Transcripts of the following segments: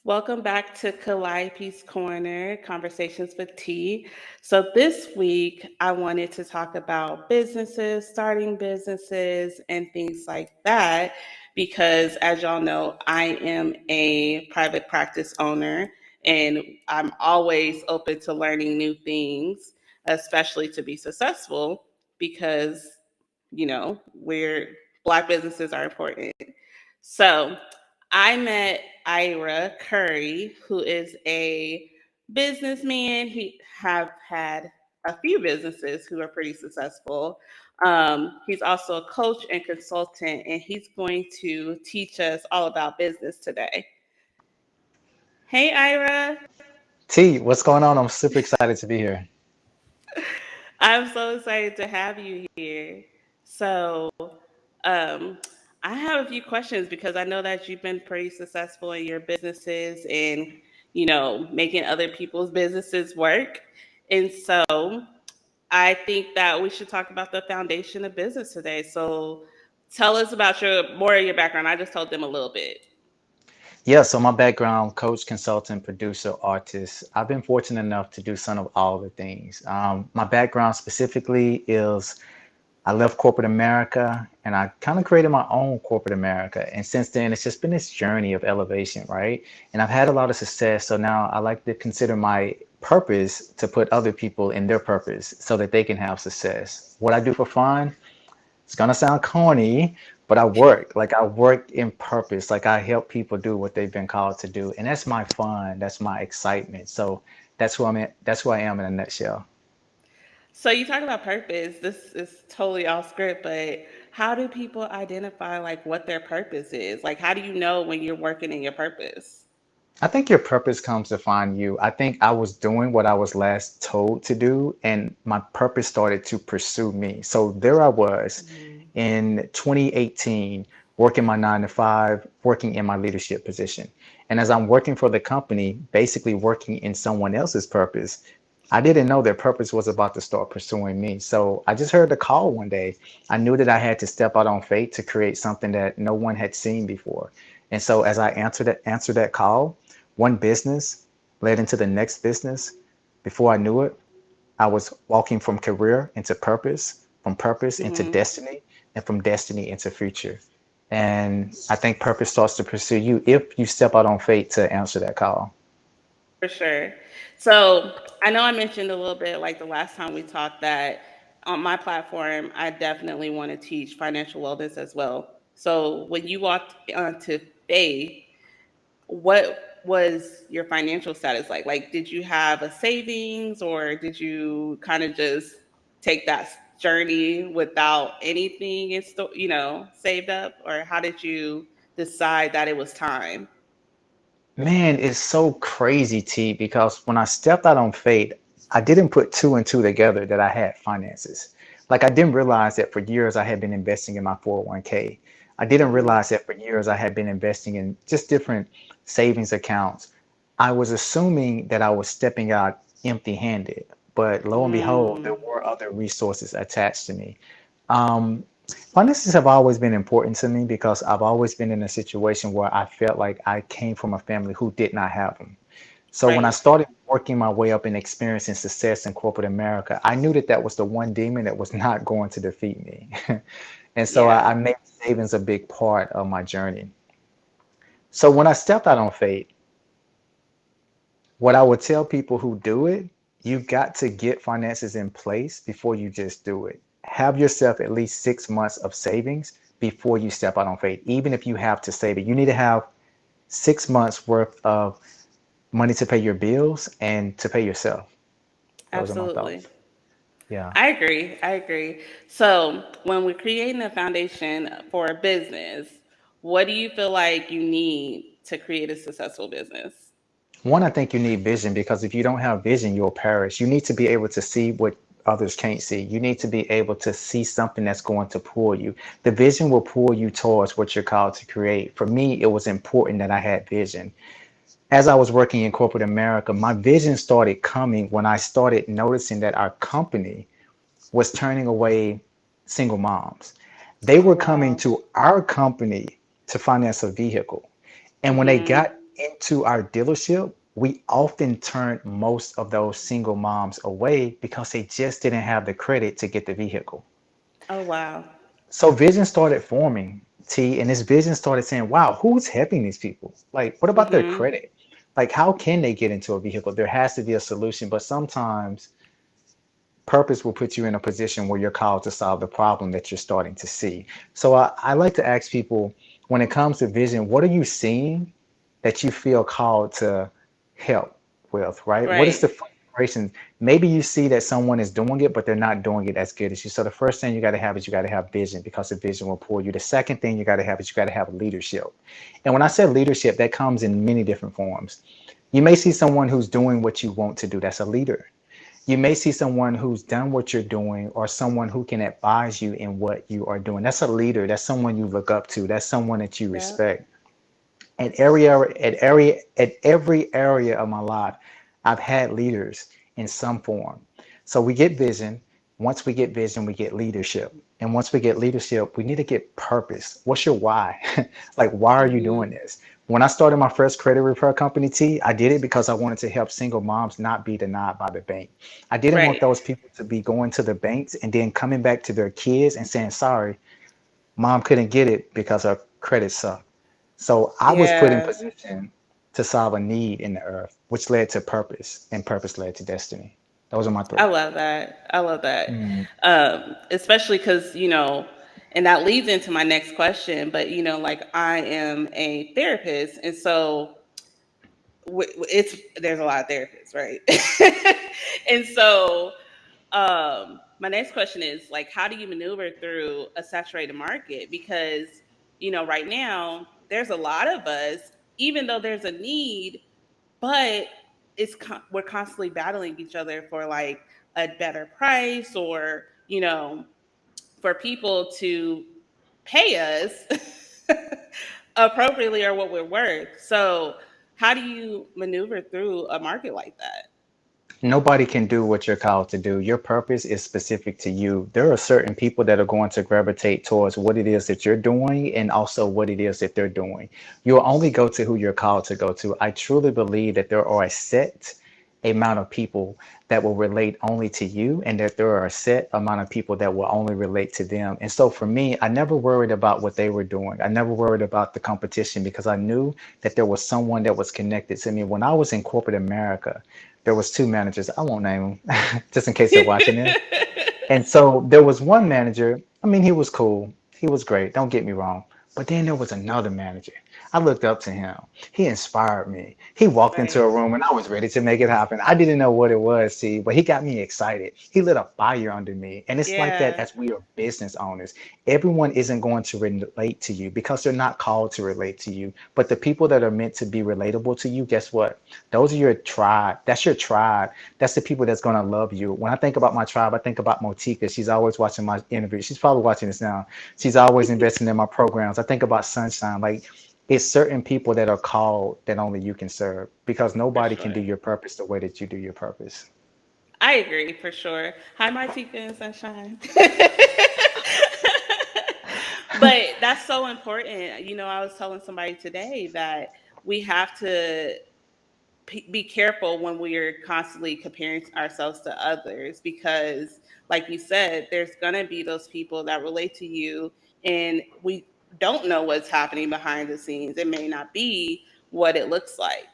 Welcome back to Calliope's Corner, Conversations with T. So, this week I wanted to talk about businesses, starting businesses, and things like that because, as y'all know, I am a private practice owner and I'm always open to learning new things, especially to be successful because, we're Black businesses are important. So, I met Ira Curry, who is a businessman. He have had a few businesses who are pretty successful. He's also a coach and consultant, and he's going to teach us all about business today. Hey, Ira. T, what's going on? I'm super excited to be here. I'm so excited to have you here. So, um, I have a few questions because I know that you've been pretty successful in your businesses and, making other people's businesses work. And so I think that we should talk about the foundation of business today. So tell us about more of your background. I just told them a little bit. Yeah, so my background, coach, consultant, producer, artist. I've been fortunate enough to do some of all the things. My background specifically is I left corporate America and I kind of created my own corporate America. And since then, it's just been this journey of elevation, right? And I've had a lot of success. So now I like to consider my purpose to put other people in their purpose so that they can have success. What I do for fun, it's gonna sound corny, but I work in purpose. Like I help people do what they've been called to do. And that's my fun. That's my excitement. So that's who I'm at. That's who I am in a nutshell. So you talk about purpose. This is totally off script, but how do people identify like what their purpose is? Like how do you know when you're working in your purpose? I think your purpose comes to find you. I think I was doing what I was last told to do, and my purpose started to pursue me. So there I was Mhm. in 2018, working my 9 to 5, working in my leadership position. And as I'm working for the company, basically working in someone else's purpose, I didn't know their purpose was about to start pursuing me. So I just heard the call one day. I knew that I had to step out on faith to create something that no one had seen before. And so as I answered that call, one business led into the next business. Before I knew it, I was walking from career into purpose, from purpose into Mhm. destiny, and from destiny into future. And I think purpose starts to pursue you if you step out on faith to answer that call. For sure. So I know I mentioned a little bit like the last time we talked that on my platform, I definitely want to teach financial wellness as well. So when you walked onto Faith, what was your financial status like? Like, did you have a savings or did you kind of just take that journey without anything, saved up? Or how did you decide that it was time? Man, it's so crazy, T, because when I stepped out on faith, I didn't put two and two together that I had finances. Like I didn't realize that for years I had been investing in my 401k. I didn't Mm-hmm. realize that for years I had been investing in just different savings accounts. I was assuming that I was stepping out empty-handed, but lo and behold, there Mm, were other resources attached to me. Um, Finances have always been important to me because I've always been in a situation where I felt like I came from a family who did not have them. So when I right. started working my way up and experiencing success in corporate America, I knew that that was the one demon that was not going to defeat me. And so I Yeah. made savings a big part of my journey. So when I stepped out on faith, what I would tell people who do it, you got to get finances in place before you just do it. Have yourself at least 6 months of savings before you step out on faith. Even if you have to save it, you need to have 6 months worth of money to pay your bills and to pay yourself. Those are my Absolutely. thoughts. Yeah. I agree. I agree. So, when we're creating a foundation for a business, what do you feel like you need to create a successful business? One, I think you need vision because if you don't have vision, you'll perish. You need to be able to see what others can't see. You need to be able to see something that's going to pull you. The vision will pull you towards what you're called to create. For me, it was important that I had vision. As I was working in corporate America, my vision started coming when I started noticing that our company was turning away single moms. They Oh, were coming wow. to our company to finance a vehicle. And when they Mm-hmm. got into our dealership, we often turn most of those single moms away because they just didn't have the credit to get the vehicle. Oh, wow. So vision started forming, T, and this vision started saying, wow, who's helping these people? Like, what about their Mm-hmm. credit? Like, how can they get into a vehicle? There has to be a solution, but sometimes purpose will put you in a position where you're called to solve the problem that you're starting to see. So I like to ask people, when it comes to vision, what are you seeing that you feel called to help with, right? What is Right. the frustration? Maybe you see that someone is doing it, but they're not doing it as good as you. So the first thing you got to have is you got to have vision, because the vision will pull you. The second thing you got to have is you got to have leadership. And when I say leadership, that comes in many different forms. You may see someone who's doing what you want to do. That's a leader. You may see someone who's done what you're doing, or someone who can advise you in what you are doing. That's a leader. That's someone you look up to. That's someone that you Yeah. respect. At every area of my life, I've had leaders in some form. So we get vision. Once we get vision, we get leadership. And once we get leadership, we need to get purpose. What's your why? Like, why are you Mm-hmm. doing this? When I started my first credit repair company, T, I did it because I wanted to help single moms not be denied by the bank. I didn't want Right. those people to be going to the banks and then coming back to their kids and saying, sorry, mom couldn't get it because her credit sucked. So I was put in Yeah. position to solve a need in the earth, which led to purpose, and purpose led to destiny. Those are my I three. love that. I love that. Mm. Especially because, and that leads into my next question, but, like I am a therapist. And so there's a lot of therapists, right? And so my next question is like, how do you maneuver through a saturated market? Because, right now there's a lot of us, even though there's a need, but we're constantly battling each other for like a better price, or for people to pay us appropriately or what we're worth. So how do you maneuver through a market like that? Nobody can do what you're called to do. Your purpose is specific to you. There are certain people that are going to gravitate towards what it is that you're doing and also what it is that they're doing. You'll only go to who you're called to go to. I truly believe that there are a set amount of people that will relate only to you, and that there are a set amount of people that will only relate to them. And so for me, I never worried about what they were doing. I never worried about the competition, because I knew that there was someone that was connected to me. When I was in corporate America, there was two managers. I won't name them just in case they're watching this. And so there was one manager. I mean, he was cool. He was great. Don't get me wrong. But then there was another manager. I looked up to him. He inspired me. He walked into Right. a room and I was ready to make it happen. I didn't know what it was, see, but he got me excited. He lit a fire under me. And it's like that Yeah, as we are business owners. Everyone isn't going to relate to you because they're not called to relate to you. But the people that are meant to be relatable to you, guess what? Those are your tribe. That's your tribe. That's the people that's going to love you. When I think about my tribe, I think about Motika. She's always watching my interview. She's probably watching this now. She's always investing in my programs. I think about Sunshine. Like, it's certain people that are called that only you can serve, because for nobody can do sure. your purpose the way that you do your purpose. I agree for sure. Hi, Martika and Sunshine. But that's so important. I was telling somebody today that we have to be careful when we're constantly comparing ourselves to others, because like you said, there's going to be those people that relate to you, and we don't know what's happening behind the scenes. It may not be what it looks like.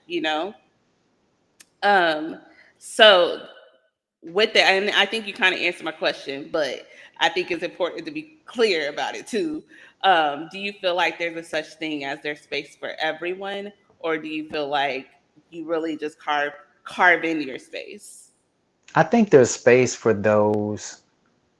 um so with that, and I think you kind of answered my question, but I think it's important to be clear about it too. Do you feel like there's a such thing as there's space for everyone, or do you feel like you really just carve in your space? I think there's space for those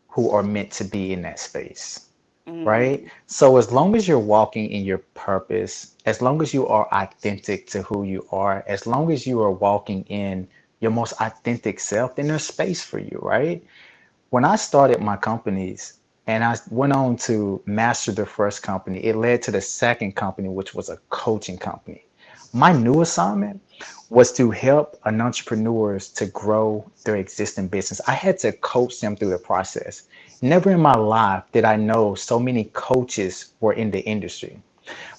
who are meant to be in that space, right? Mm, So as long as you're walking in your purpose, as long as you are authentic to who you are, as long as you are walking in your most authentic self, then there's space for you, right? When I started my companies and I went on to master the first company, it led to the second company, which was a coaching company. My new assignment was to help an entrepreneurs to grow their existing business. I had to coach them through the process. Never in my life did I know so many coaches were in the industry.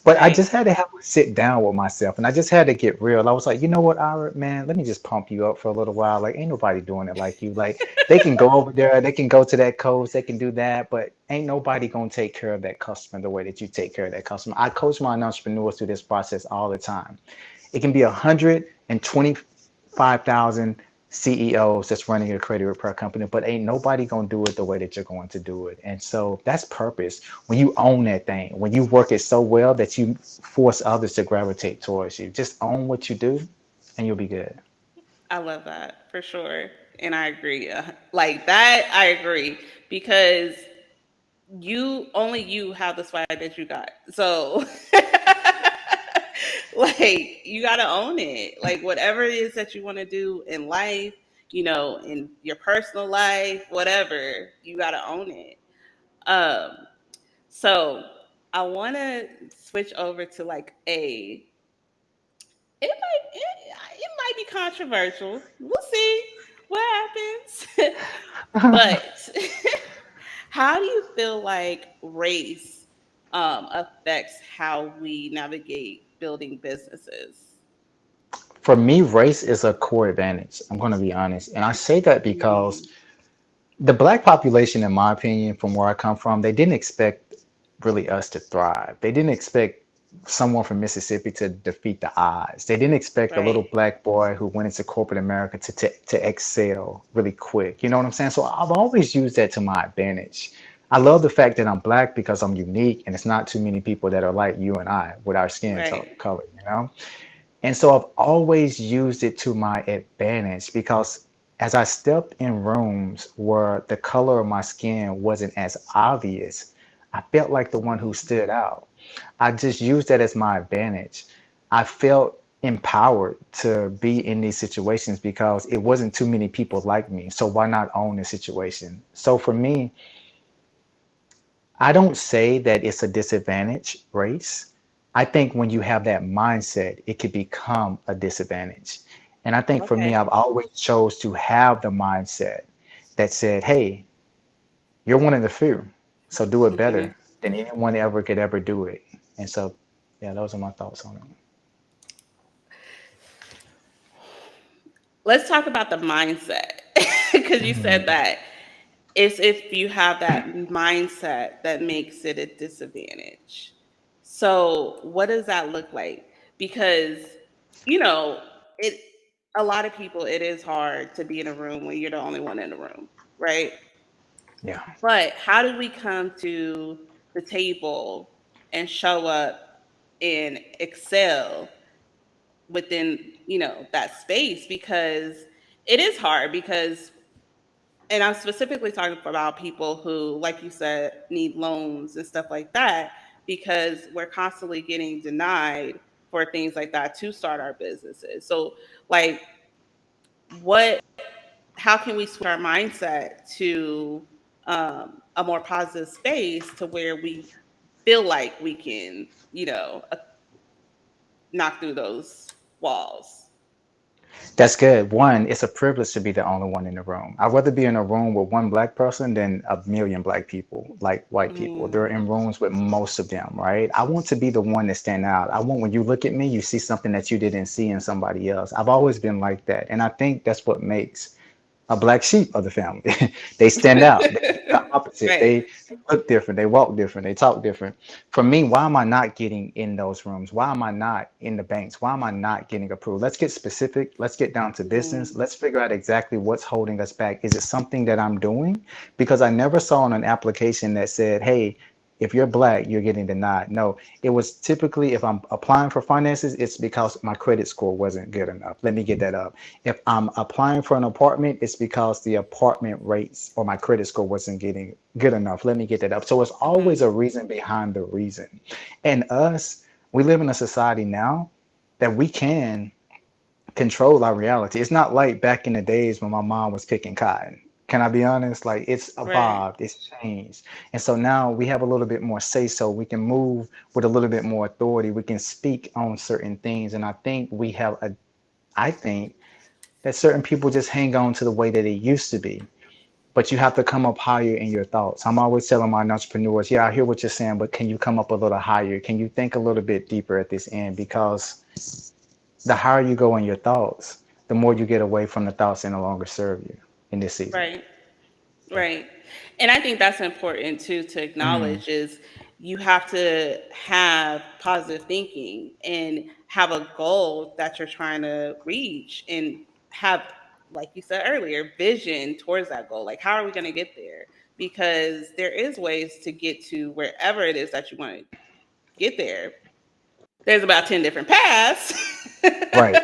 But I Right. just had to have a sit down with myself and I just had to get real. I was like, you know what, Ira, man, let me just pump you up for a little while. Like, ain't nobody doing it like you. Like, they can go over there, they can go to that coach, they can do that, but ain't nobody gonna take care of that customer the way that you take care of that customer. I coach my entrepreneurs through this process all the time. It can be 125,000 CEOs that's running a credit repair company, but ain't nobody gonna do it the way that you're going to do it. And so that's purpose. When you own that thing, when you work it so well that you force others to gravitate towards you, just own what you do and you'll be good. I love that for sure. And I agree. Like that, I agree because you have the swag that you got. So like you got to own it. Like whatever it is that you want to do in life, in your personal life, whatever, you got to own it. Um so I want to switch over to like it might be controversial. We'll see what happens. But how do you feel like race affects how we navigate building businesses? For me, race is a core advantage. I'm going to be honest. And I say that because Mm, the black population, in my opinion, from where I come from, they didn't expect really us to thrive. They didn't expect someone from Mississippi to defeat the odds. They didn't expect a little right, black boy who went into corporate America to excel really quick. You know what I'm saying? So I've always used that to my advantage. I love the fact that I'm black because I'm unique and it's not too many people that are like you and I with our skin right. color, you know? And so I've always used it to my advantage because as I stepped in rooms where the color of my skin wasn't as obvious, I felt like the one who Mm, stood out. I just used that as my advantage. I felt empowered to be in these situations because it wasn't too many people like me. So why not own the situation? So for me, I don't say that it's a disadvantage race. I think when you have that mindset, it could become a disadvantage. And I think for me, okay. I've always chose to have the mindset that said, hey, you're one of the few, so do it Mhm. better than anyone ever could ever do it. And so, yeah, those are my thoughts on it. Let's talk about the mindset because you said Mhm. that it's if you have that mindset that makes it a disadvantage. So, what does that look like? Because, you know, it a lot of people it is hard to be in a room when you're the only one in the room, right? Yeah, But how do we come to the table and show up and excel within, that space because it is hard because and I'm specifically talking about people who, like you said, need loans and stuff like that, because we're constantly getting denied for things like that to start our businesses. So, like, what, how can we switch our mindset to a more positive space to where we feel like we can, knock through those walls? that's good. One, it's a privilege to be the only one in the room. I'd rather be in a room with one black person than a million black people, like white people. They're Mm, in rooms with most of them, right? I want to be the one that stand out. I want when you look at me, you see something that you didn't see in somebody else. I've always been like that. And I think that's what makes a black sheep of the family. They stand out. They're the opposite. right. They look different. They walk different. They talk different. For me, why am I not getting in those rooms? Why am I not in the banks? Why am I not getting approved? Let's get specific. Let's get down to business. Mm, Let's figure out exactly what's holding us back. Is it something that I'm doing? Because I never saw on an application that said, hey, if you're black, you're getting denied. No, it was typically if I'm applying for finances, it's because my credit score wasn't good enough. Let me get that up. If I'm applying for an apartment, it's because the apartment rates or my credit score wasn't getting good enough. Let me get that up. So it's always mhm, a reason behind the reason. And us, we live in a society now that we can control our reality. It's not like back in the days when my mom was picking cotton. Can I be honest? Like it's right. evolved, it's changed. And so now we have a little bit more say so. We can move with a little bit more authority. We can speak on certain things. And I think that certain people just hang on to the way that it used to be. but you have to come up higher in your thoughts. I'm always telling my entrepreneurs, yeah, I hear what you're saying, but can you come up a little higher? Can you think a little bit deeper at this end? Because the higher you go in your thoughts, the more you get away from the thoughts that no longer serve you in this season. Right. Right. And I think that's important too to Mm, acknowledge is you have to have positive thinking and have a goal that you're trying to reach and have, like you said earlier, vision towards that goal. Like, how are we going to get there? Because there is ways to get to wherever it is that you want to get there. There's about 10 different paths. right.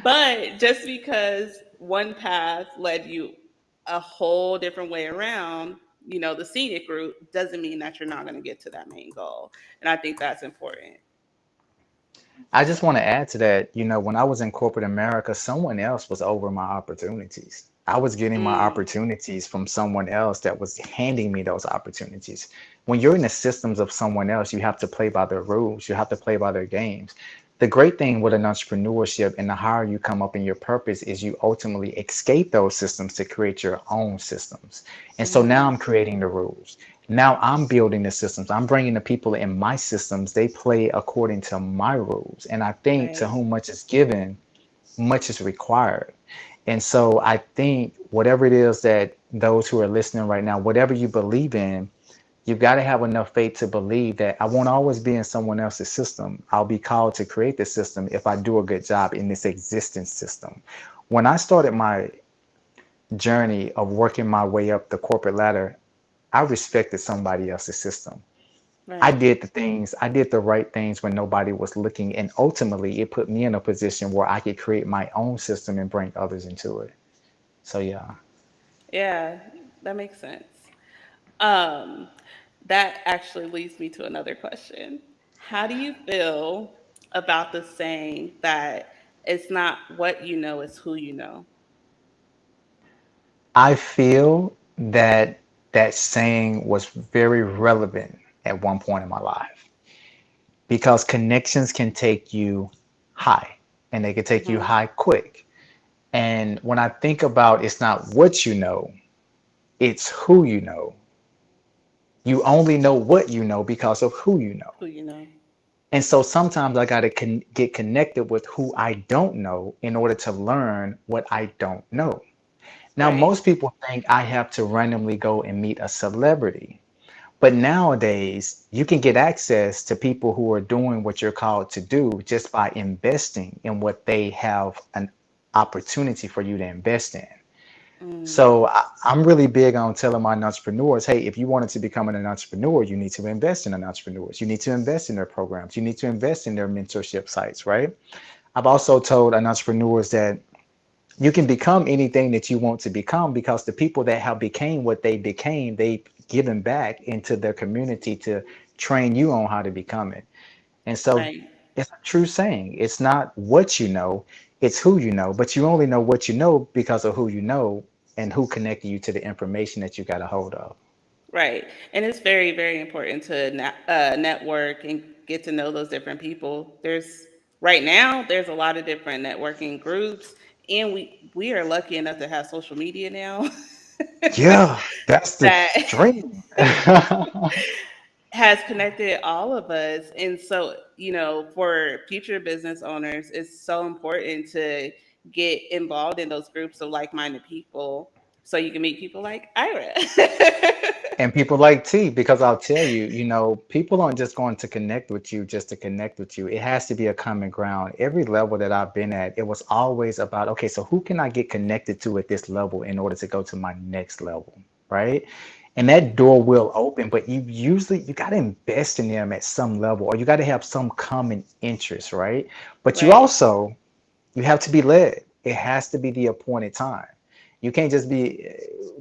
But just because one path led you a whole different way around, the scenic route doesn't mean that you're not going to get to that main goal. And I think that's important. I just want to add to that, when I was in corporate America, someone else was over my opportunities. I was getting my Mm, opportunities from someone else that was handing me those opportunities. When you're in the systems of someone else, you have to play by their rules, you have to play by their games. The great thing with an entrepreneurship and the higher you come up in your purpose is you ultimately escape those systems to create your own systems. And so now mm, I'm creating the rules. Now I'm building the systems. I'm bringing the people in my systems. They play according to my rules. And I think to right, whom much is given, much is required. And so I think whatever it is that those who are listening right now, whatever you believe in, you've got to have enough faith to believe that I won't always be in someone else's system. I'll be called to create the system if I do a good job in this existing system. When I started my journey of working my way up the corporate ladder, I respected somebody else's system. I right. did the things, I did the right things when nobody was looking. And ultimately, it put me in a position where I could create my own system and bring others into it. So, yeah. Yeah, that makes sense. Um, that actually leads me to another question. How do you feel about the saying that it's not what you know, it's who you know? I feel that that saying was very relevant at one point in my life because connections can take you high and they can take you Hmm. high quick. And when I think about it's not what you know, it's who you know. You only know what you know because of who you know. Who you know? And so sometimes I got to get connected with who I don't know in order to learn what I don't know. Now, Right. most people think I have to randomly go and meet a celebrity. But nowadays, you can get access to people who are doing what you're called to do just by investing in what they have an opportunity for you to invest in. Mm, So I'm really big on telling my entrepreneurs, hey, if you wanted to become an entrepreneur, you need to invest in an entrepreneurs. You need to invest in their programs. You need to invest in their mentorship sites, right? I've also told an entrepreneurs that you can become anything that you want to become because the people that have became what they became, they've given back into their community to train you on how to become it. And so right. it's a true saying. It's not what you know, it's who you know, but you only know what you know because of who you know and who connected you to the information that you got a hold of. Right. And it's very, very important to network and get to know those different people. Right now, there's a lot of different networking groups, and we are lucky enough to have social media now Yeah, that's the that dream. has connected all of us. And so, for future business owners, it's so important to get involved in those groups of like minded people so you can meet people like Ira. And people like T, because I'll tell you, people aren't just going to connect with you just to connect with you. It has to be a common ground. Every level that I've been at, it was always about, okay, so who can I get connected to at this level in order to go to my next level, right? And that door will open, but you got to invest in them at some level, or you got to have some common interest, right? But Right. you have to be led. It has to be the appointed time. You can't just be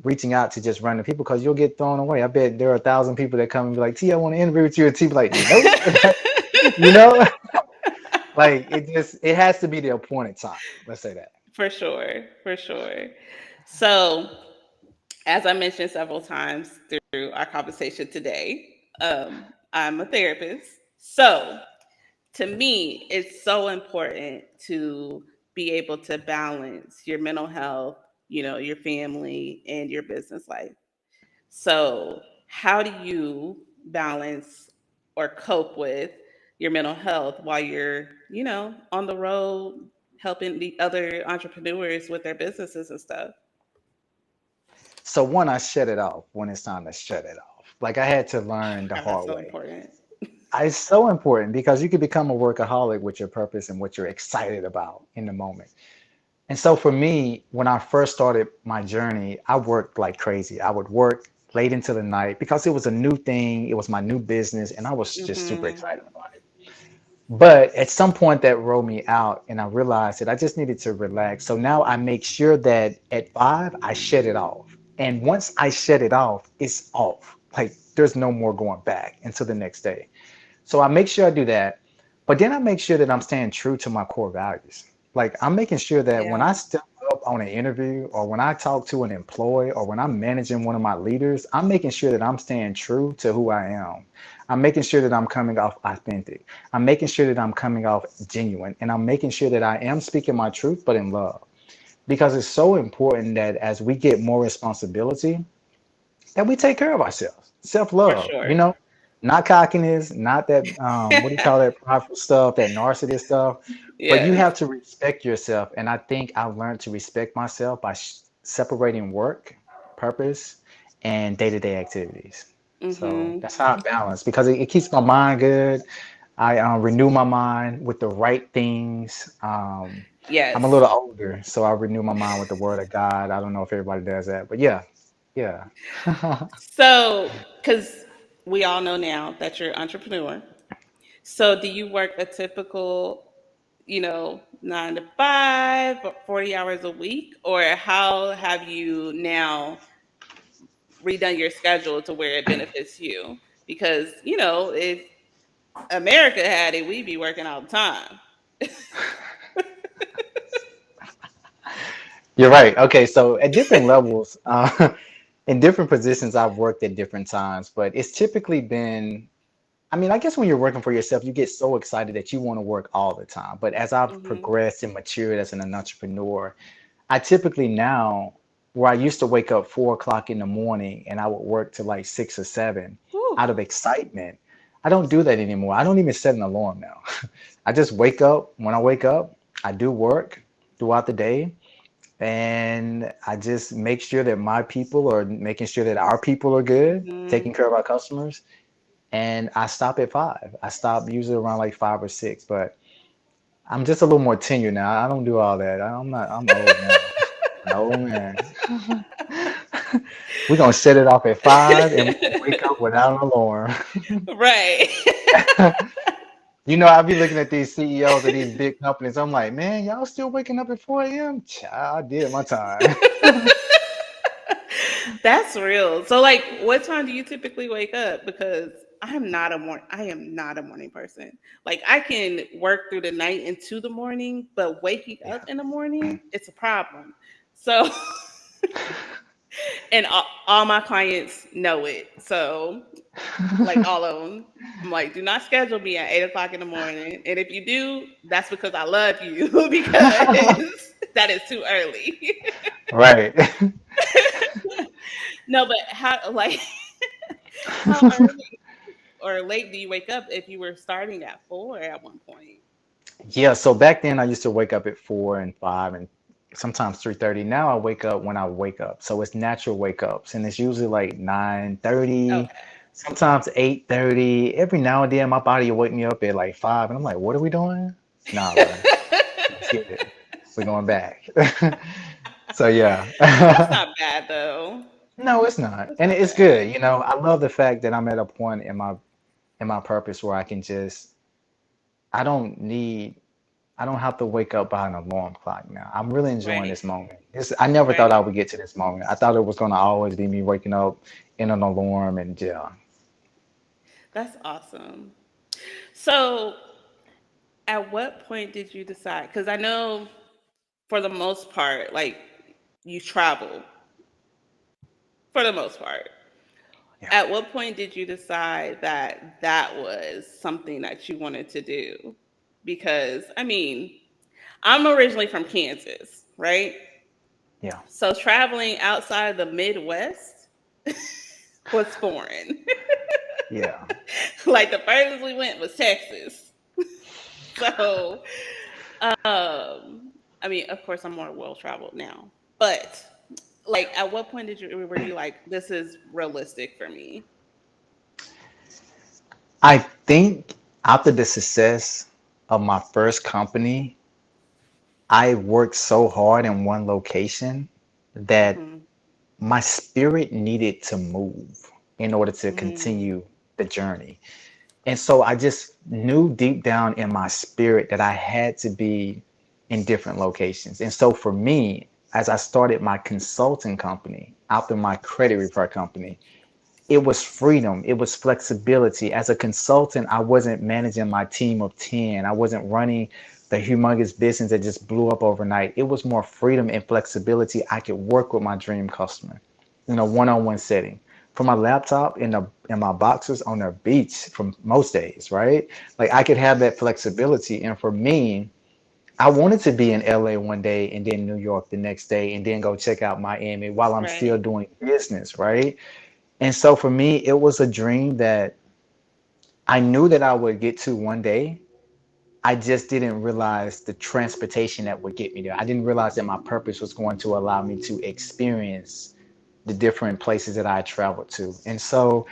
reaching out to just random people because you'll get thrown away. I bet there are 1,000 people that come and be like, T, I want to interview with you. And T be like, nope. you know, like it has to be the appointed time. Let's say that. For sure, for sure. So, as I mentioned several times through our conversation today, I'm a therapist. So, to me, it's so important to be able to balance your mental health, your family and your business life. So, how do you balance or cope with your mental health while you're, on the road helping the other entrepreneurs with their businesses and stuff? So one, I shut it off when it's time to shut it off. Like I had to learn the God, that's hard so way. important. It's so important because you can become a workaholic with your purpose and what you're excited about in the moment. And so for me, when I first started my journey, I worked like crazy. I would work late into the night because it was a new thing. It was my new business, and I was just super Hmm. excited about it. But at some point that rolled me out and I realized that I just needed to relax. So now I make sure that at 5, I shut it off. And once I shut it off, it's off. Like there's no more going back until the next day. So I make sure I do that. But then I make sure that I'm staying true to my core values. Like I'm making sure that when Yeah, I step up on an interview or when I talk to an employee or when I'm managing one of my leaders, I'm making sure that I'm staying true to who I am. I'm making sure that I'm coming off authentic. I'm making sure that I'm coming off genuine. And I'm making sure that I am speaking my truth, but in love. Because it's so important that as we get more responsibility, that we take care of ourselves. Self for love, sure. not cockiness, not that what do you call that prideful stuff, that narcissistic stuff. But you Yes. have to respect yourself, and I think I learned to respect myself by separating work, purpose, and day to day activities. So Hmm. that's how I balance because it keeps my mind good. I renew my mind with the right things. I'm a Yes. little older, so I renew my mind with the Word of God. I don't know if everybody does that, but yeah, yeah. So, because we all know now that you're an entrepreneur. So, do you work a typical, 9 to 5, or 40 hours a week? Or how have you now redone your schedule to where it benefits you? Because, if America had it, we'd be working all the time. You're right. Okay, so at different levels, in different positions, I've worked at different times, but it's typically been, I mean, I guess when you're working for yourself, you get so excited that you want to work all the time. But as I've Hmm. progressed and matured as an entrepreneur, I typically now, where I used to wake up 4 o'clock in the morning and I would work to like 6 or 7 Whew. out of excitement, I don't do that anymore. I don't even set an alarm now. I just wake up. When I wake up, I do work throughout the day. And I just make sure that my people are making sure that our people are good, Hmm. taking care of our customers. And I stop at 5. I stop usually around like 5 or 6, but I'm just a little more tenured now. I don't do all that. I'm old now. An old man. We're gonna set it off at 5 and we're gonna wake up without an alarm. Right. I'll be looking at these CEOs of these big companies. I'm like, man, y'all still waking up at 4 a.m.? Child, I did my time. That's real. So, like, what time do you typically wake up? Because I am not a morning person. Like, I can work through the night into the morning, but waking up Yeah. in the morning, it's a problem. So, and all my clients know it. So, like all of them, I'm like, do not schedule me at 8 o'clock in the morning. And if you do, that's because I love you because that is too early. Right. No, but how early or late do you wake up if you were starting at 4 at one point? Yeah, so back then I used to wake up at 4 and 5 and sometimes 3:30. Now I wake up when I wake up. So it's natural wake ups and it's usually like 9:30, Okay. sometimes 8:30. Every now and then my body will wake me up at like 5 and I'm like, what are we doing? Nah, bro. Let's get it. We're going back. So yeah. That's not bad though. No, it's not. That's And not it's bad. good. I love the fact that I'm at a point in my purpose where I can just I don't need I don't have to wake up by an alarm clock now. I'm really enjoying Right. this moment. I never thought Right. I would get to this moment. I thought it was going to always be me waking up in an alarm and yeah. That's awesome. So, at what point did you decide? Because I know for the most part, like you travel for the most part. Yeah. At what point did you decide that that was something that you wanted to do? Because, I mean, I'm originally from Kansas, right? Yeah. So traveling outside the Midwest was foreign. Yeah. Like the furthest we went was Texas. So, I mean, of course, I'm more well traveled now, but like, at what point did you were you like, this is realistic for me? I think after the success of my first company, I worked so hard in one location that Hmm. my spirit needed to move in order to Hmm. continue the journey. And so I just knew deep down in my spirit that I had to be in different locations. And so for me, as I started my consulting company after my credit repair company, it was freedom, it was flexibility. As a consultant, I wasn't managing my team of 10, I wasn't running the humongous business that just blew up overnight. It was more freedom and flexibility. I could work with my dream customer in a one-on-one setting from my laptop in my boxers on the beach from most days, right? Like I could have that flexibility. And for me, I wanted to be in LA one day and then New York the next day and then go check out Miami while I'm still Right. doing business, right? And so for me, it was a dream that I knew that I would get to one day. I just didn't realize the transportation that would get me there. I didn't realize that my purpose was going to allow me to experience the different places that I traveled to. And so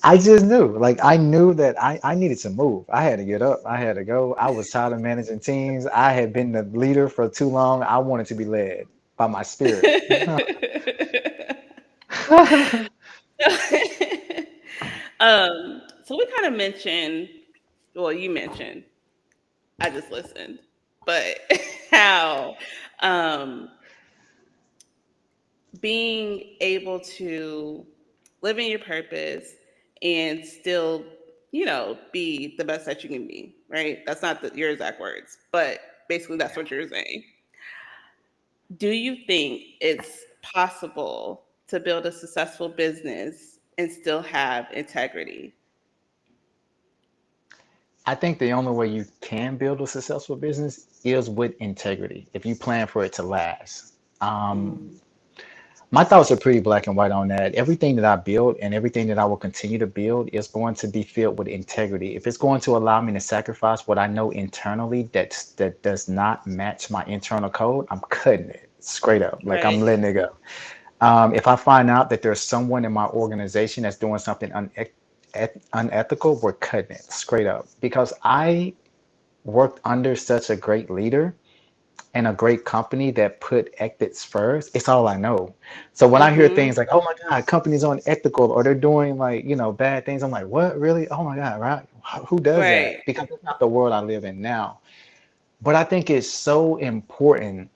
I just knew, like, I knew that I needed to move. I had to get up. I had to go. I was tired of managing teams. I had been the leader for too long. I wanted to be led by my spirit. So we kind of mentioned, well, you mentioned, I just listened, but how um, being able to live in your purpose and still, be the best that you can be, right? That's not your exact words, but basically that's what you're saying. Do you think it's possible to build a successful business and still have integrity? I think the only way you can build a successful business is with integrity if you plan for it to last. Um, Mm, my thoughts are pretty black and white on that. Everything that I build and everything that I will continue to build is going to be filled with integrity. If it's going to allow me to sacrifice what I know internally that does not match my internal code, I'm cutting it straight up. Like I'm right. letting it go. If I find out that there's someone in my organization that's doing something unethical, we're cutting it straight up because I worked under such a great leader and a great company that put ethics first. It's all I know. So when I hear things Mm-hmm. like, "Oh my God, companies unethical," or they're doing like bad things, I'm like, "What really? Oh my God, right? Who does Right. that?" Because it's not the world I live in now. But I think it's so important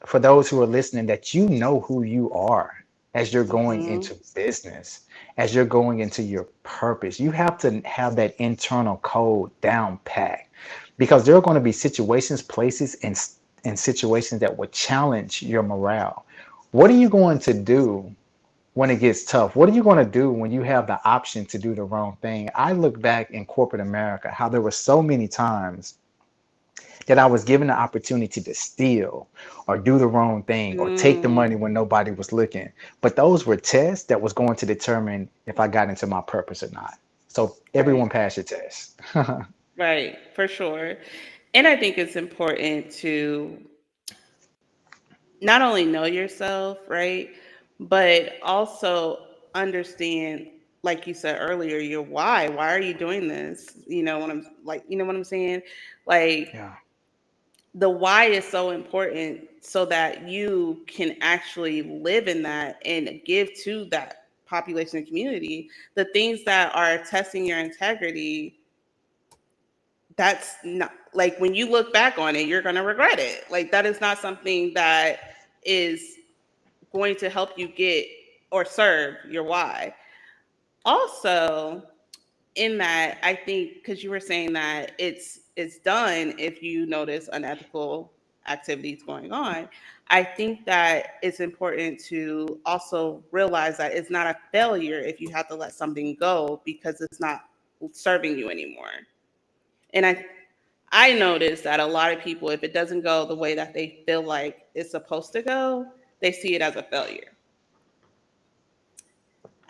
for those who are listening that you know who you are as you're going Mm-hmm. into business, as you're going into your purpose. You have to have that internal code down pat because there are going to be situations, places, and situations that will challenge your morale. What are you going to do when it gets tough? What are you going to do when you have the option to do the wrong thing? I look back in corporate America, how there were so many times that I was given the opportunity to steal or do the wrong thing or take the money Mm, when nobody was looking. But those were tests that was going to determine if I got into my purpose or not. So right. everyone pass your test. Right. For sure. And I think it's important to not only know yourself, right, but also understand, like you said earlier, your why. Why are you doing this? What I'm saying? Like, Yeah. the why is so important so that you can actually live in that and give to that population and community. The things that are testing your integrity, that's not, like, when you look back on it, you're going to regret it. Like, that is not something that is going to help you get or serve your why. Also, in that, I think, because you were saying that it's done if you notice unethical activities going on, I think that it's important to also realize that it's not a failure if you have to let something go because it's not serving you anymore. And I noticed that a lot of people, if it doesn't go the way that they feel like it's supposed to go, they see it as a failure.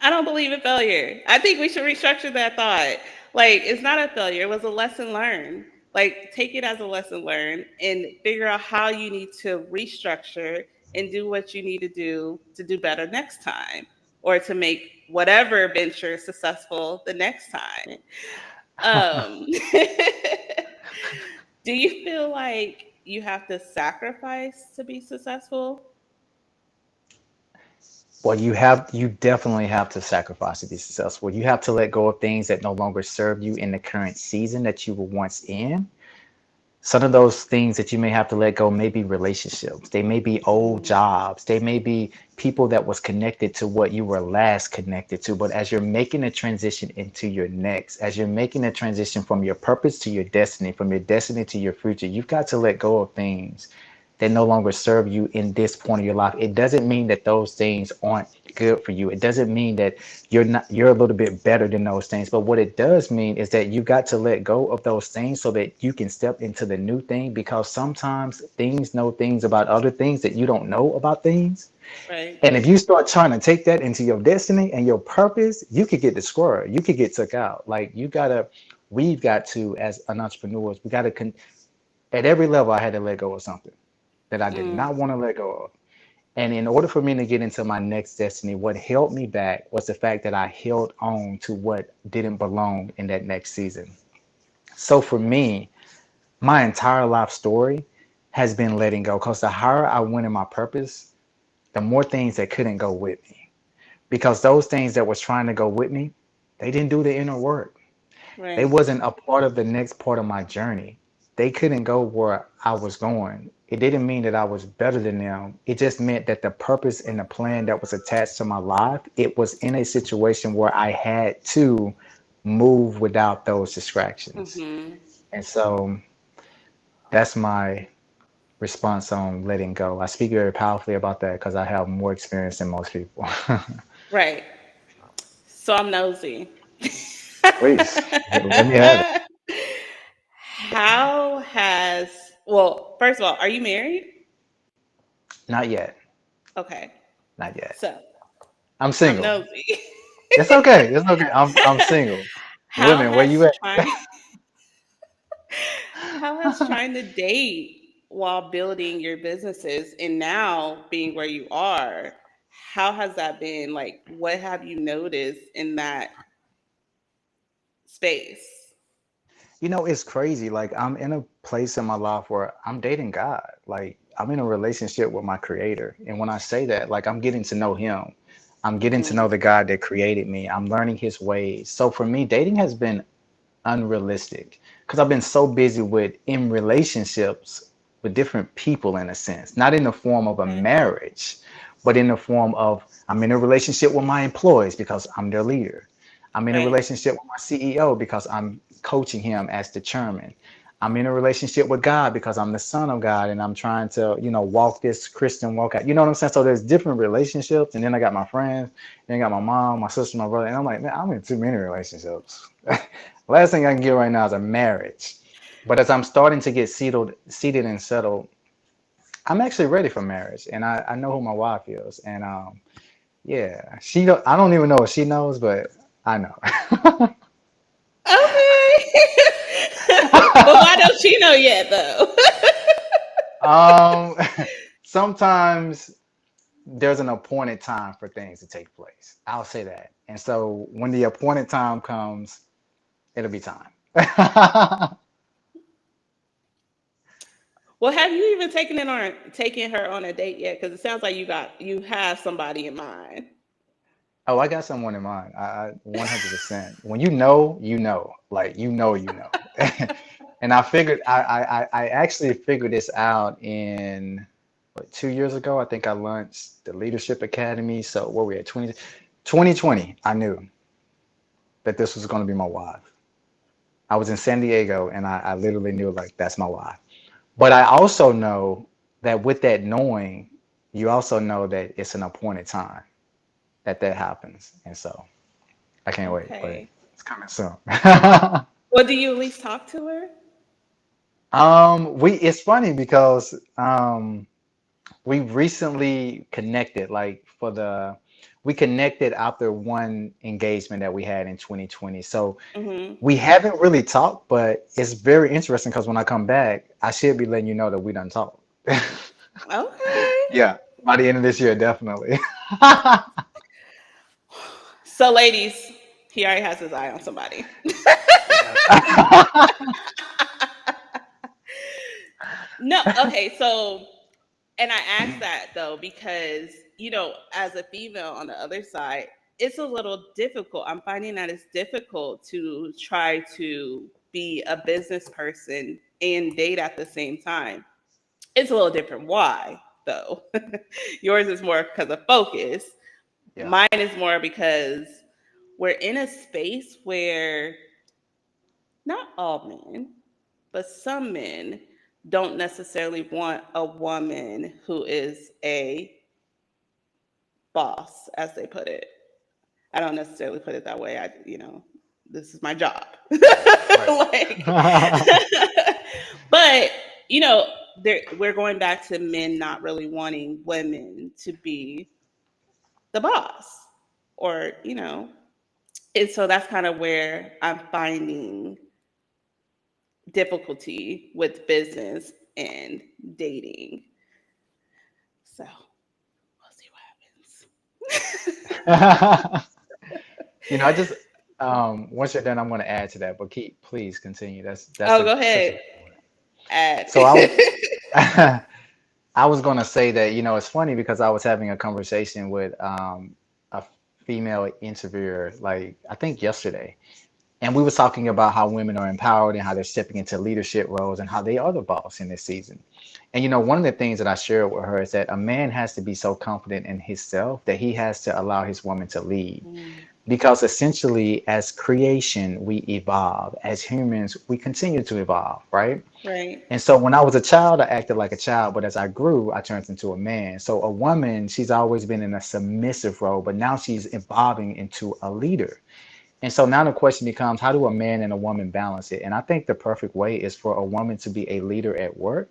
I don't believe in failure. I think we should restructure that thought. Like, it's not a failure, it was a lesson learned. Like, take it as a lesson learned and figure out how you need to restructure and do what you need to do better next time or to make whatever venture successful the next time. Um, do you feel like you have to sacrifice to be successful? Well, you definitely have to sacrifice to be successful. You have to let go of things that no longer serve you in the current season that you were once in. Some of those things that you may have to let go may be relationships. They may be old Mm, jobs. They may be people that was connected to what you were last connected to. But as you're making a transition into your next, as you're making a transition from your purpose to your destiny, from your destiny to your future, you've got to let go of things that no longer serve you in this point of your life. It doesn't mean that those things aren't good for you. It doesn't mean that you're a little bit better than those things. But what it does mean is that you got to let go of those things so that you can step into the new thing, because sometimes things know things about other things that you don't know about things. right. And if you start trying to take that into your destiny and your purpose, you could get destroyed. You could get took out. Like we've got to, as an entrepreneurs, we got to, at every level, I had to let go of something that I did Mm, not want to let go of. And in order for me to get into my next destiny, what held me back was the fact that I held on to what didn't belong in that next season. So for me, my entire life story has been letting go, because the higher I went in my purpose, the more things that couldn't go with me. Because those things that was trying to go with me, they didn't do the inner work. They right. wasn't a part of the next part of my journey. They couldn't go where I was going. It didn't mean that I was better than them. It just meant that the purpose and the plan that was attached to my life, it was in a situation where I had to move without those distractions. Hmm. And so that's my response on letting go. I speak very powerfully about that because I have more experience than most people. Right. So I'm nosy. Please, let me have it. How has, well, first of all, are you married? Not yet. Okay. Not yet. So I'm I'm single. nosy. It's okay. It's okay. I'm single. How Women, where you has at? trying how has trying to date while building your businesses and now being where you are, how has that been? Like, what have you noticed in that space? It's crazy. Like, I'm in a place in my life where I'm dating God. Like, I'm in a relationship with my creator. And when I say that, like, I'm getting to know him. I'm getting to Hmm. know the God that created me. I'm learning his ways. So for me, dating has been unrealistic because I've been so busy with in relationships with different people, in a sense, not in the form of a Okay. marriage, but in the form of I'm in a relationship with my employees because I'm their leader. I'm in a Right. relationship with my CEO because I'm coaching him as the chairman. I'm in a relationship with God because I'm the son of God and I'm trying to, walk this Christian walk out. You know what I'm saying? So there's different relationships. And then I got my friends, then I got my mom, my sister, my brother. And I'm like, man, I'm in too many relationships. Last thing I can get right now is a marriage. But as I'm starting to get seated and settled, I'm actually ready for marriage. And I know who my wife is. And yeah, I don't even know if she knows, but I know. Okay. But why don't she know yet, though? um, sometimes there's an appointed time for things to take place. I'll say that. And so when the appointed time comes, it'll be time. Well, have you even taken her on a date yet? Because it sounds like you have somebody in mind. Oh, I got someone in mind. I 100%. When you know, you know. Like you know. And I actually figured this out in what, 2 years ago. I think I launched the Leadership Academy. So where we at 2020, I knew that this was going to be my wife. I was in San Diego and I literally knew like that's my wife. But I also know that with that knowing, you also know that it's an appointed time that happens. And so I can't wait, but Okay. it's coming soon. Well, do you at least talk to her? We it's funny because we recently connected, like for the we connected after one engagement that we had in 2020. So Hmm. we haven't really talked, but it's very interesting because when I come back, I should be letting you know that we done talked. Okay. Yeah, by the end of this year, definitely. So, ladies, he already has his eye on somebody. Yeah. No, okay, so and I asked that though because, as a female on the other side, it's a little difficult. I'm finding that it's difficult to try to be a business person and date at the same time. It's a little different. Why, though? Yours is more because of focus. Yeah. Mine is more because we're in a space where not all men, but some men don't necessarily want a woman who is a boss, as they put it. I don't necessarily put it that way. This is my job. Right. Like, but you know, we're going back to men not really wanting women to be the boss, or and so that's kind of where I'm finding difficulty with business and dating. So we'll see what happens. I just once you're done, I'm going to add to that, but keep please continue. That's Oh, a go such a ahead. good point. Add. So I was going to say that it's funny because I was having a conversation with a female interviewer like I think yesterday, and we were talking about how women are empowered and how they're stepping into leadership roles and how they are the boss in this season. And one of the things that I shared with her is that a man has to be so confident in himself that he has to allow his woman to lead. Mm, Because essentially, as creation, we evolve. As humans, we continue to evolve, right? right. And so when I was a child, I acted like a child, but as I grew, I turned into a man. So a woman, she's always been in a submissive role, but now she's evolving into a leader. And so now the question becomes, how do a man and a woman balance it? And I think the perfect way is for a woman to be a leader at work.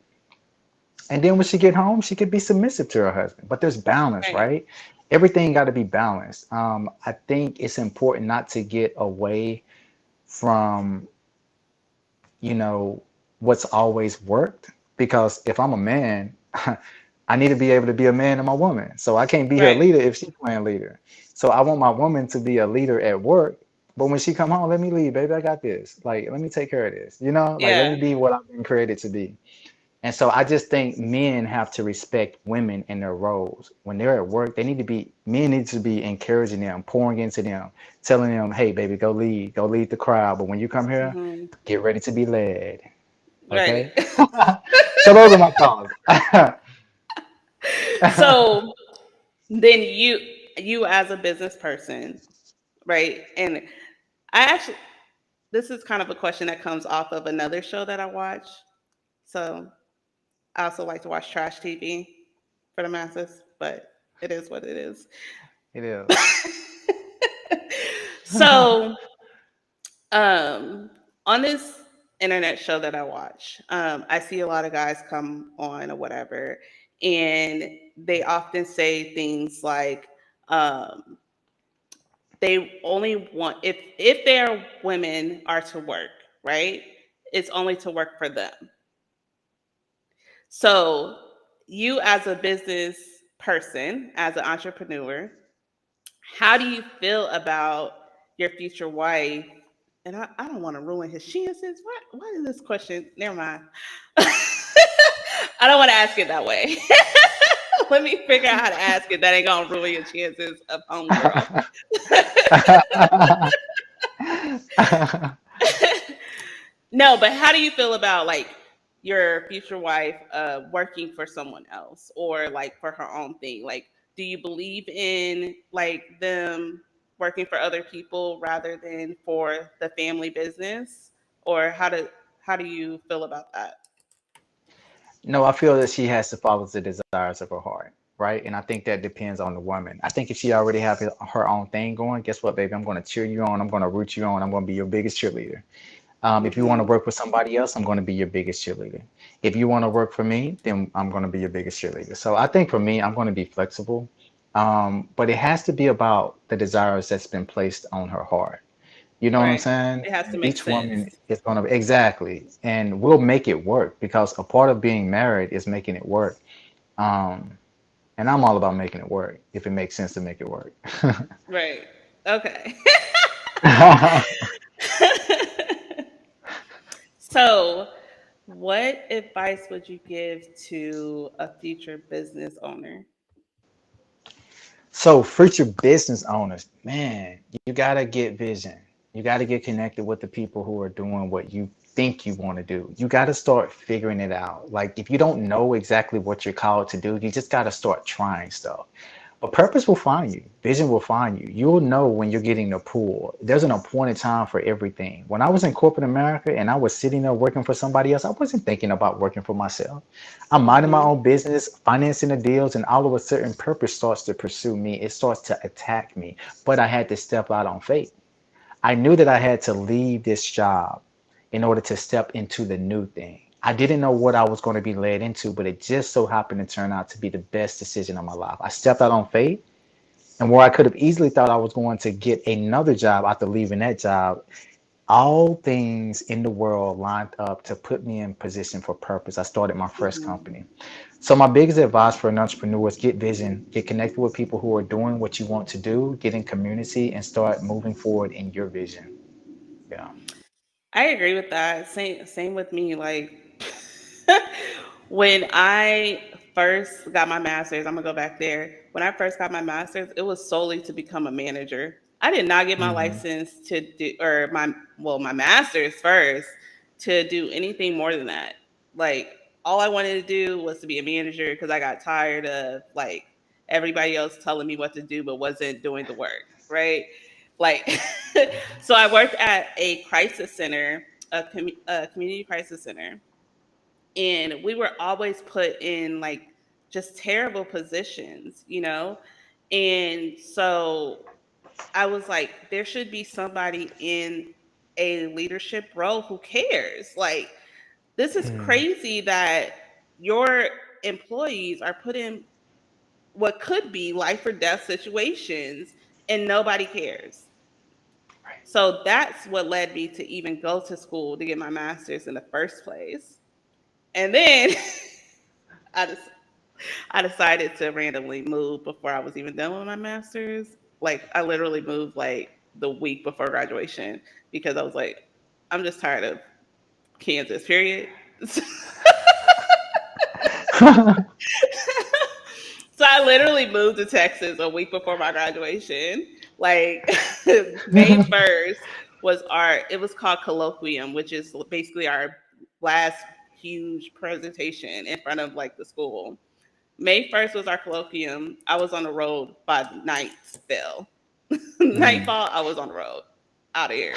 And then when she get home, she could be submissive to her husband. But there's balance, Right. right? Everything got to be balanced. I think it's important not to get away from, you know, what's always worked. Because if I'm a man, I need to be able to be a man to my woman. So I can't be her Right. leader if she's playing leader. So I want my woman to be a leader at work. But when she come home, let me lead, baby. I got this. Like, let me take care of this. Like let me Yeah. be what I've been created to be. And so I just think men have to respect women in their roles. When they're at work, men need to be encouraging them, pouring into them, telling them, hey, baby, go lead the crowd. But when you come here, Hmm. get ready to be led. Right. Okay? So those are my thoughts. So then you as a business person, right? And I actually this is kind of a question that comes off of another show that I watch. So I also like to watch trash TV for the masses, but it is what it is. It is. So, on this internet show that I watch, I see a lot of guys come on or whatever, and they often say things like, um, they only want if their women are to work, right? It's only to work for them. So, you as a business person, as an entrepreneur, how do you feel about your future wife? And I don't want to ruin his chances. Why is this question? Never mind. I don't want to ask it that way. Let me figure out how to ask it that ain't gonna ruin your chances of homegirl. No, but how do you feel about like your future wife working for someone else or like for her own thing? Like, do you believe in like them working for other people rather than for the family business? Or how do you feel about that? No, I feel that she has to follow the desires of her heart, right? And I think that depends on the woman. I think if she already have her own thing going, guess what, baby? I'm going to cheer you on. I'm going to root you on. I'm going to be your biggest cheerleader. If you want to Hmm. work with somebody else, I'm going to be your biggest cheerleader. If you want to work for me, then I'm going to be your biggest cheerleader. So I think for me, I'm going to be flexible, but it has to be about the desires that's been placed on her heart. You know what I'm Right. saying? It has to make Each woman sense. is going to, exactly, and we'll make it work because a part of being married is making it work. Um, and I'm all about making it work if it makes sense to make it work. Right. Okay. So, what advice would you give to a future business owner? So, future business owners, man, you got to get vision. You got to get connected with the people who are doing what you think you want to do. You got to start figuring it out. Like, if you don't know exactly what you're called to do, you just got to start trying stuff. But purpose will find you. Vision will find you. You'll know when you're getting the pull. There's an appointed time for everything. When I was in corporate America and I was sitting there working for somebody else, I wasn't thinking about working for myself. I'm minding my Hmm. own business, financing the deals, and all of a certain purpose starts to pursue me. It starts to attack me. But I had to step out on faith. I knew that I had to leave this job in order to step into the new thing. I didn't know what I was going to be led into, but it just so happened to turn out to be the best decision of my life. I stepped out on faith, and where I could have easily thought I was going to get another job after leaving that job, all things in the world lined up to put me in position for purpose. I started my first Hmm. company. So my biggest advice for an entrepreneur is get vision, get connected with people who are doing what you want to do, get in community, and start moving forward in your vision. Yeah. I agree with that. Same with me. Like when I first got my master's, I'm gonna go back there. When I first got my master's, it was solely to become a manager. I did not get my Hmm. license to do or my master's first to do anything more than that. Like all I wanted to do was to be a manager because I got tired of like everybody else telling me what to do but wasn't doing the work, right? Like so I worked at a crisis center, a community crisis center, and we were always put in like just terrible positions, you know? And so I was like, there should be somebody in a leadership role who cares. Like, this is Mm. crazy that your employees are put in what could be life or death situations and nobody cares. Right. So that's what led me to even go to school to get my master's in the first place. And then I just I decided to randomly move before I was even done with my master's. Like I literally moved like the week before graduation because I was like, I'm just tired of Kansas, period. So I literally moved to Texas a week before my graduation. Like May 1st was our it was called colloquium, which is basically our last huge presentation in front of like the school. May 1st was our colloquium. I was on the road by nightfall. Mm. Nightfall, I was on the road. Out of here.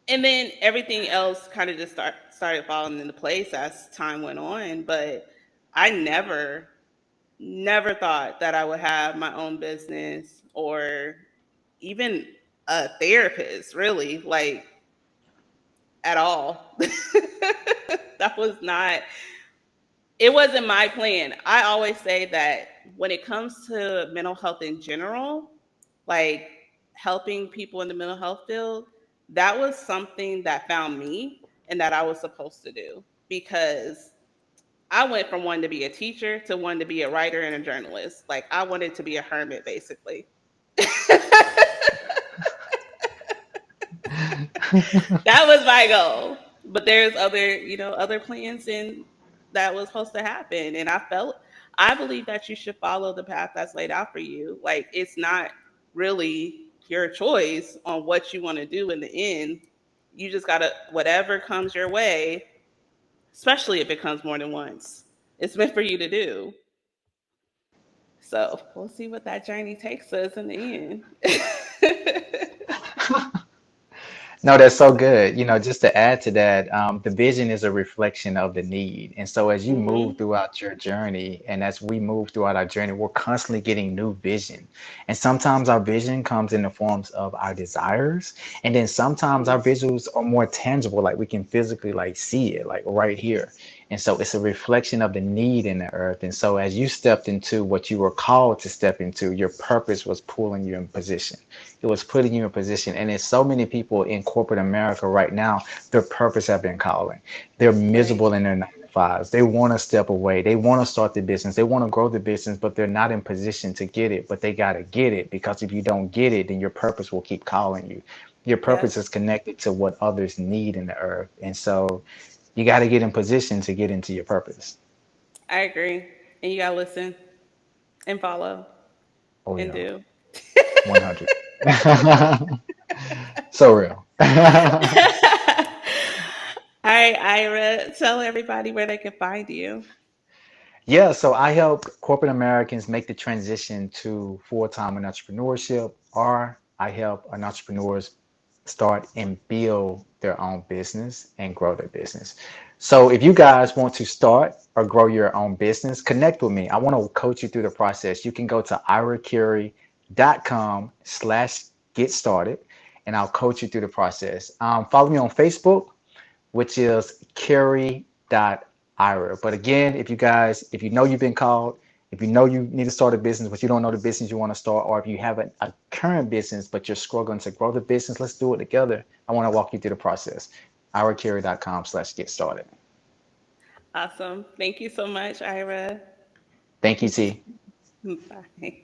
And then everything else kind of just started falling into place as time went on. But I never thought that I would have my own business or even a therapist, really, like at all. That was not, it wasn't my plan. I always say that when it comes to mental health in general, like helping people in the mental health field, that was something that found me and that I was supposed to do because I went from wanting to be a teacher to wanting to be a writer and a journalist. Like I wanted to be a hermit basically. That was my goal. But there's other, other plans and that was supposed to happen. And I believe that you should follow the path that's laid out for you. Like it's not really your choice on what you want to do in the end. You just gotta whatever comes your way, especially if it comes more than once. It's meant for you to do. So we'll see what that journey takes us in the end. No, that's so good. Just to add to that, the vision is a reflection of the need. And so as you move Hmm. throughout your journey, and as we move throughout our journey, we're constantly getting new vision. And sometimes our vision comes in the forms of our desires. And then sometimes our visuals are more tangible, like we can physically like see it, like right here. And so it's a reflection of the need in the earth. And so as you stepped into what you were called to step into, your purpose was pulling you in position. It was putting you in position. And there's so many people in corporate America right now, their purpose have been calling. They're Right. miserable in their 9 to 5s. They want to step away. They want to start the business. They want to grow the business, but they're not in position to get it. But they got to get it, because if you don't get it, then your purpose will keep calling you. Your purpose Yes, is connected to what others need in the earth. And so you got to get in position to get into your purpose. I agree. And you gotta listen and follow Oh, and yeah. do. 100. So real. All right, Ira, tell everybody where they can find you. Yeah, so I help corporate Americans make the transition to full-time in entrepreneurship, or I help an entrepreneurs start and build their own business and grow their business. So if you guys want to start or grow your own business, connect with me. I want to coach you through the process. You can go to iracurry.com/get started, and I'll coach you through the process. Follow me on Facebook, which is carry.ira. But again, if you know you've been called, if you know you need to start a business, but you don't know the business you want to start, or if you have a current business, but you're struggling to grow the business, let's do it together. I want to walk you through the process. iracarry.com/get started. Awesome. Thank you so much, Ira. Thank you, T. Bye.